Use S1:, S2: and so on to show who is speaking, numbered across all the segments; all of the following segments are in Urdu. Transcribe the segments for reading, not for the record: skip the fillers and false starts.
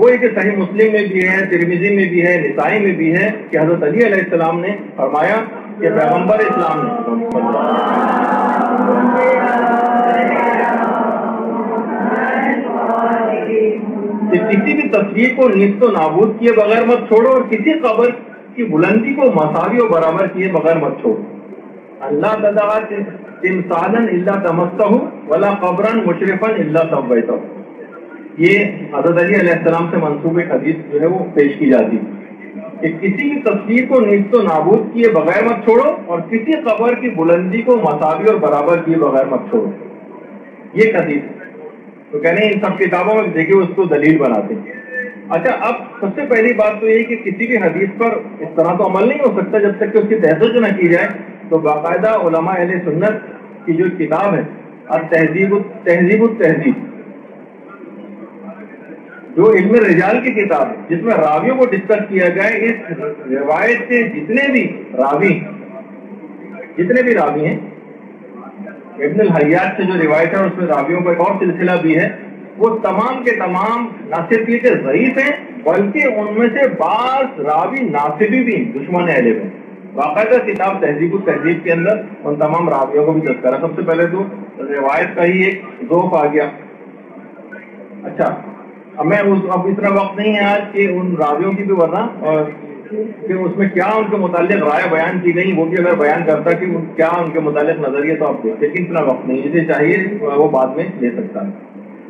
S1: وہ ایک صحیح مسلم میں بھی ہے، ترمذی میں بھی ہے، نسائی میں بھی ہے کہ حضرت علی علیہ السلام نے فرمایا کہ پیغمبر اسلام نے کسی بھی تصویر کو نیست و نابود کیے بغیر مت چھوڑو اور کسی قبر کی بلندی کو مساوی و برابر کیے بغیر مت چھوڑو. اللہ تدعا تمثالا الا تمسہ ولا قبرا مشرفا الا سویتہ. یہ حضرت علی علیہ السلام سے منسوب ایک حدیث جو ہے وہ پیش کی جاتی ہے کہ کسی بھی تصویر کو نیست و نابود کیے بغیر مت چھوڑو اور کسی قبر کی بلندی کو مساوی اور برابر کیے بغیر مت چھوڑو. یہ حدیث تو کہنے ان سب کتابوں میں دیکھیں اس کو دلیل بناتے ہیں. اچھا، اب سب سے پہلی بات تو یہ کہ کسی بھی حدیث پر اس طرح تو عمل نہیں ہو سکتا جب تک کہ اس کی تحقیق نہ کی جائے. تو باقاعدہ علماء اہل سنت کی جو کتاب ہے تہذیب التہذیب، جو علم رجال کی کتاب ہے جس میں راویوں کو ڈسکس کیا گیا، اس روایت سے جتنے بھی راوی ہیں، ابن الحیات سے جو روایت ہے اس میں راویوں کا ایک اور سلسلہ بھی ہے، وہ تمام کے تمام نہ صرف یہ کہ ضعیف ہیں بلکہ ان میں سے بعض راوی ناصبی بھی دشمن اہل ہیں. باقاعدہ کتاب تہذیب التہذیب کے اندر ان تمام راویوں کو بھی تذکرہ. سب سے پہلے تو روایت کا ہی ایک ذوق آ گیا. اچھا، اب اتنا وقت نہیں ہے آج کہ ان راویوں کی بھی ورنہ اور کہ اس میں کیا ان کے متعلق رائے بیان کی گئی وہ بھی اگر بیان کرتا کہ کیا ان کے متعلق نظریہ تو آپ دیکھتے، لیکن اتنا وقت نہیں، جسے چاہیے وہ بعد میں لے سکتا ہے.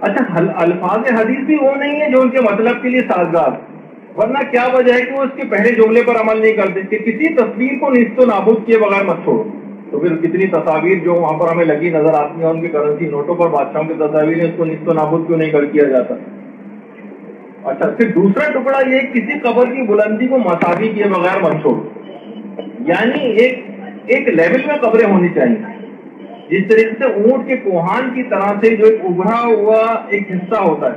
S1: اچھا، الفاظ حدیث بھی وہ نہیں ہے جو ان کے مطلب کے لیے سازگار، ورنہ کیا وجہ ہے کہ وہ اس کے پہلے جملے پر عمل نہیں کرتے کہ کسی تصویر کو نیست و نابود کیے بغیر مت چھوڑو. تو پھر کتنی تصاویر جو وہاں پر ہمیں لگی نظر آتی ہیں ان کی کرنسی نوٹوں پر بادشاہوں کی تصاویر ہیں، اس کو نیست و نابود کیوں نہیں کیا جاتا. اچھا، پھر دوسرا ٹکڑا یہ کسی قبر کی بلندی کو مساوی کیے بغیر مت چھوڑو، یعنی ایک لیول میں قبریں ہونی چاہیے. جس طریقے سے اونٹ کے کوہان کی طرح سے جو ایک ابھرا ہوا ایک حصہ ہوتا ہے،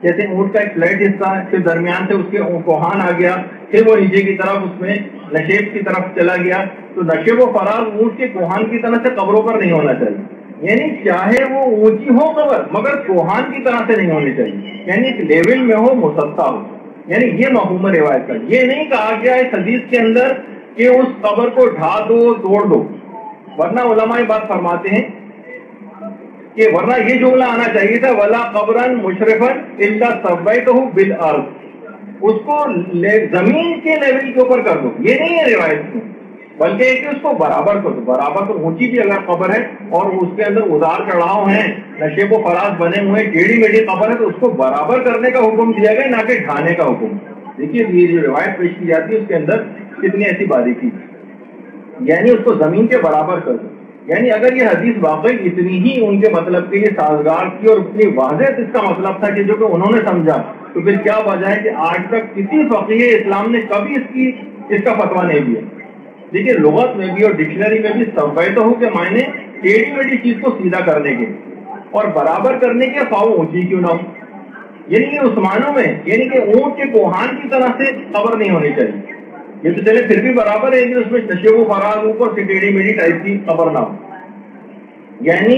S1: جیسے اونٹ کا ایک فلیٹ حصہ ہے، پھر درمیان سے اس کے کوہان آ گیا، پھر وہ نیچے کی طرف اس میں نشیب کی طرف چلا گیا. تو نشیب و فراز اونٹ کے کوہان کی طرح سے قبروں پر نہیں ہونا چاہیے، یعنی چاہے وہ اونچی ہو قبر مگر کوہان کی طرح سے نہیں ہونی چاہیے، یعنی ایک لیول میں ہو، مسطح ہو. یعنی یہ مفہوم روایت کا. یہ نہیں کہا گیا اس حدیث کے اندر کہ اس قبر کو ڈھا دو، توڑ دو، ورنہ علماء یہ بات فرماتے ہیں کہ ورنہ یہ جملہ آنا چاہیے تھا ولا قبرا مشرفا الا سویتہ بالارض، اس کو زمین کے لیول کے اوپر کر دو. یہ نہیں ہے روایت، بلکہ ایک اس کو برابر کر دو. برابر تو اونچی بھی اگر قبر ہے اور اس کے اندر ادار چڑھاؤ ہیں، نشیب و فراز بنے ہوئے، ٹیڑھی میڑھی قبر ہے، تو اس کو برابر کرنے کا حکم دیا گیا، نہ کہ ڈھانے کا حکم. دیکھیے یہ جو روایت پیش کی جاتی ہے اس کے اندر کتنی ایسی باریکی، یعنی اس کو زمین کے برابر کر دو. یعنی اگر یہ حدیث واقعی اتنی ہی ان کے مطلب کے لیے سازگار تھی اور اتنی واضح اس کا مطلب تھا کہ جو کہ انہوں نے سمجھا، تو پھر کیا وجہ ہے کہ آج تک کسی فقیہ اسلام نے کبھی اس کا فتویٰ نہیں دیا. دیکھیے لغت میں بھی اور ڈکشنری میں بھی سویتہ کے معنی ٹیڑھی میڑھی چیز کو سیدھا کرنے کے اور برابر کرنے کے، خواہ اونچی کیوں نہ ہو. یعنی کہ عثمانوں میں یعنی کہ اونٹ کے کوہان کی طرح سے قبر نہیں ہونی چاہیے. یہ تو چلے پھر بھی برابر ہے کہ اس میں نشیب و فراز اوپر سے ٹیڑھی میڑھی ٹائپ کی قبر نہ ہو، یعنی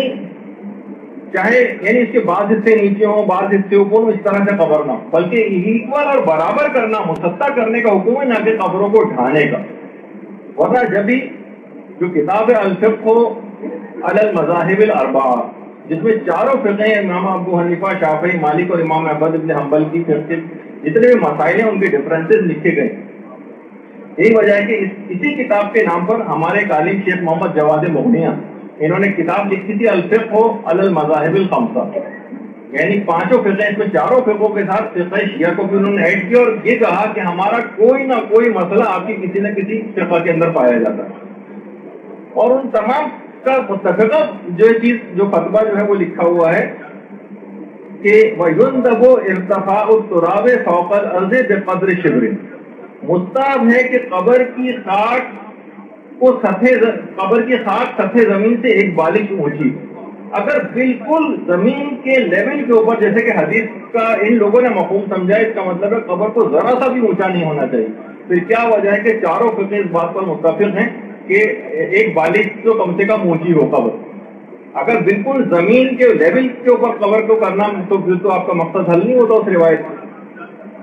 S1: چاہے یعنی اس کے بعض حصے نیچے ہوں، بعض حصے اوپر ہوں، اس طرح سے قبر نہ ہو، بلکہ ایکول اور برابر کرنا، مسطح کرنے کا حکم ہے، نہ کہ قبروں کو ڈھانے کا. ورنہ جب بھی جو کتاب ہے الفقہ علی المذاہب الاربعہ، جس میں چاروں فقہ امام ابو حنیفہ، شافعی، مالک اور امام احمد بن حنبل کی فقہ جتنے بھی مسائل ہیں ان کے ڈفرینسز لکھے گئے. یہی وجہ ہے کہ اسی کتاب کے نام پر ہمارے قالی شیخ محمد جواد مغنیہ انہوں نے کتاب لکھی تھی الفقہ علی المذاہب الخمسہ، یعنی پانچوں فقہ، اس میں چاروں فقہوں کے ساتھ فقہ شیعہ کو بھی انہوں نے ایڈ کیا اور یہ کہا کہ ہمارا کوئی نہ کوئی مسئلہ آپ کی کسی نہ کسی فقہ کے اندر پایا جاتا ہے. اور ان تمام کا متفقہ جو چیز جو فتویٰ جو ہے وہ لکھا ہوا ہے کہ وَيُنْدَبُ ارْتِفَاعُ التُّرَابِ فَوْقَ الْأَرْضِ بِقَدْرِ شِبْرٍ، مستحب ہے کہ قبر کی خاک سطح زمین سے ایک بالش اونچی. اگر بالکل زمین کے لیول کے اوپر، جیسے کہ حدیث کا ان لوگوں نے مفہوم سمجھا، اس کا مطلب ہے قبر کو ذرا سا بھی اونچا نہیں ہونا چاہیے. پھر کیا وجہ ہے کہ چاروں فقہ اس بات پر متفق ہیں کہ ایک بالش تو کم سے کم اونچی ہو قبر. اگر بالکل زمین کے لیول کے اوپر قبر کو کرنا تو پھر تو آپ کا مقصد حل نہیں ہوتا اس روایت سے.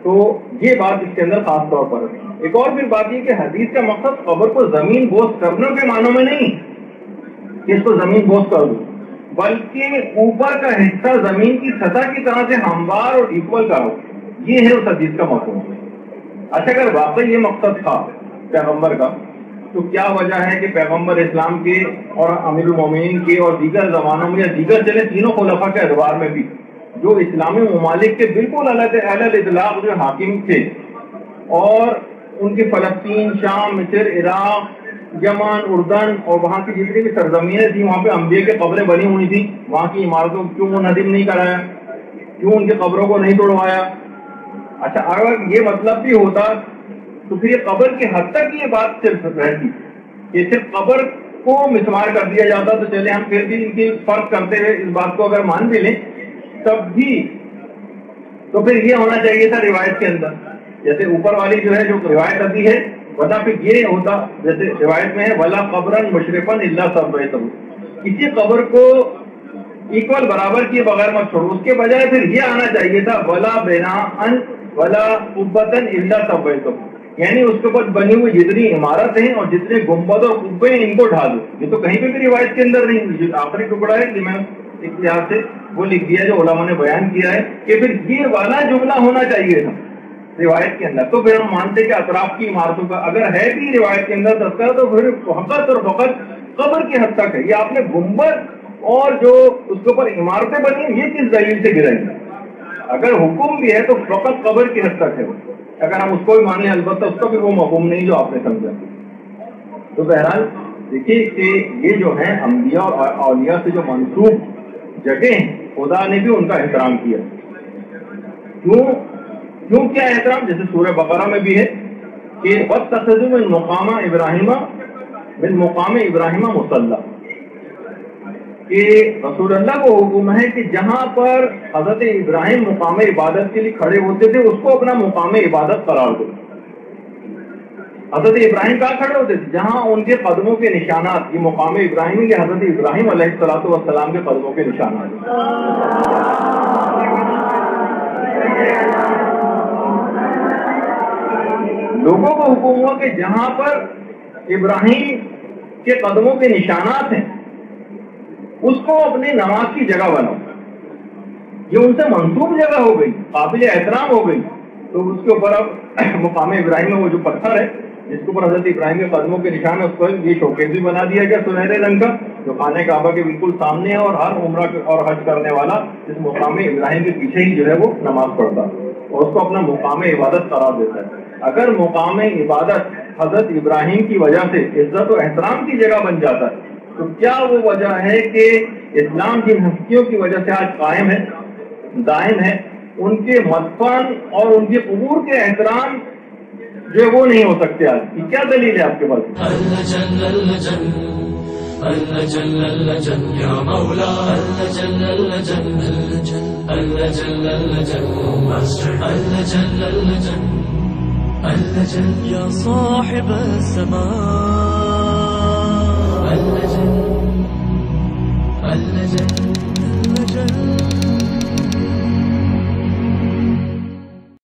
S1: تو یہ بات اس کے اندر خاص طور پر ہے۔ ایک اور پھر بات یہ کہ حدیث کا مقصد قبر کو زمین بوس کرنے کے معنوں میں نہیں کہ اس کو زمین بوس کر دو، بلکہ اوپر کا حصہ زمین کی سطح کی طرح سے ہموار اور ایکول کرو، یہ ہے اس حدیث کا مفہوم۔ اچھا، اگر واقعی یہ مقصد تھا پیغمبر کا تو کیا وجہ ہے کہ پیغمبر اسلام کے اور امیر المومنین کے اور دیگر زمانوں میں یا دیگر چلے تینوں خلفاء کے ادوار میں بھی جو اسلامی ممالک کے بالکل اہل اطلاق جو حاکم تھے اور ان کی فلسطین، شام، مصر، عراق، یمن، اردن اور وہاں کی جتنی بھی سرزمینیں تھیں وہاں پہ انبیاء کی قبریں بنی ہوئی تھیں، وہاں کی عمارتوں کیوں منہدم نہیں کرایا، کیوں ان کی قبروں کو نہیں توڑوایا؟ اچھا، اگر یہ مطلب بھی ہوتا تو پھر یہ قبر کی حد تک یہ بات صرف رہتی کہ صرف قبر کو مسمار کر دیا جاتا تو چلے ہم پھر بھی ان کی فرق کرتے ہوئے اس بات کو اگر مان بھی لیں تب بھی تو پھر یہ ہونا چاہیے تھا روایت کے اندر، جیسے اوپر والی جو ہے جو روایت آتی ہے، ورنہ پھر یہ ہوتا جیسے روایت میں ہے ولا قبرن مشرفن الا سویتہ، کسی قبر کو ایکول برابر کیے بغیر مت چھوڑو، اس کے بجائے پھر یہ آنا چاہیے تھا ولا بناء ولا قبۃ الا سویتہ، یعنی اس کے اوپر بنی ہوئی جتنی عمارت ہیں اور جتنے گنبد اور قبے ہیں ان کو ڈھا دو۔ یہ تو کہیں پہ بھی روایت کے اندر نہیں، جو آخری ٹکڑا ہے کہ میں ایک لحاظ سے وہ لکھ دیا جو علماء نے بیان کیا ہے کہ پھر یہ والا جملہ ہونا چاہیے تھا روایت کے اندر، تو پھر ہم مانتے کہ اطراف کی عمارتوں کا اگر ہے بھی روایت کے اندر تذکرہ تو پھر فقط اور فقط قبر کی حد تک ہے۔ یہ آپ نے گنبد اور جو اس کے اوپر عمارتیں بنی ہیں یہ کس دلیل سے گرائی؟ اگر حکم بھی ہے تو فقط قبر کی حد تک ہے، اگر ہم اس کو بھی مان لیں البتہ اس کا بھی وہ مفہوم نہیں جو آپ نے سمجھا۔ تو بہرحال دیکھیے کہ یہ جو ہیں انبیاء اور اولیاء سے جو منسوب جگہ ہیں خدا نے بھی ان کا احترام کیا۔ کیوں کیا احترام؟ جیسے سورہ بقرہ میں بھی ہے کہ وَاتَّخَذُوا مِن مقام ابراہیم مصلی، کہ رسول اللہ کو حکم ہے کہ جہاں پر حضرت ابراہیم مقام عبادت کے لیے کھڑے ہوتے تھے اس کو اپنا مقام عبادت قرار دو۔ حضرت ابراہیم کہاں کھڑے ہوتے تھے؟ جہاں ان کے قدموں کے نشانات، یہ مقام ابراہیم کے حضرت ابراہیم علیہ السلام کے قدموں کے نشانات۔ لوگوں کو حکم ہوا کہ جہاں پر ابراہیم کے قدموں کے نشانات ہیں اس کو اپنی نماز کی جگہ بناؤ۔ یہ ان سے منسوب جگہ ہو گئی، قابل احترام ہو گئی، تو اس کے اوپر اب مقام ابراہیم میں وہ جو پتھر ہے جس کے اوپر حضرت ابراہیم کے قدموں کے نشان ہے اس پر یہ شوکیس بھی بنا دیا گیا سنہرے رنگ کا جو خانہ کعبہ کے بالکل سامنے ہے، اور ہر عمرہ اور حج کرنے والا اس مقام ابراہیم کے پیچھے ہی جو ہے وہ نماز پڑھتا اور اس کو اپنا مقام عبادت قرار دیتا ہے۔ اگر مقام عبادت حضرت ابراہیم کی وجہ سے عزت و احترام کی جگہ بن جاتا ہے تو کیا وہ وجہ ہے کہ اسلام جن ہستیوں کی وجہ سے آج قائم ہے، دائم ہے، ان کے مدفن اور ان کے قبور کے احترام جو وہ نہیں ہو سکتے؟ آج کی کیا دلیل ہے آپ کے پاس؟
S2: اللہ جل اللہ جل اللہ جل اللہ جل یا مولا اللہ جل اللہ جل اللہ جل اللہ جل اللہ جل اللہ جل اللہ جل یا صاحب السماء اللہ جل اللہ جل اللہ جل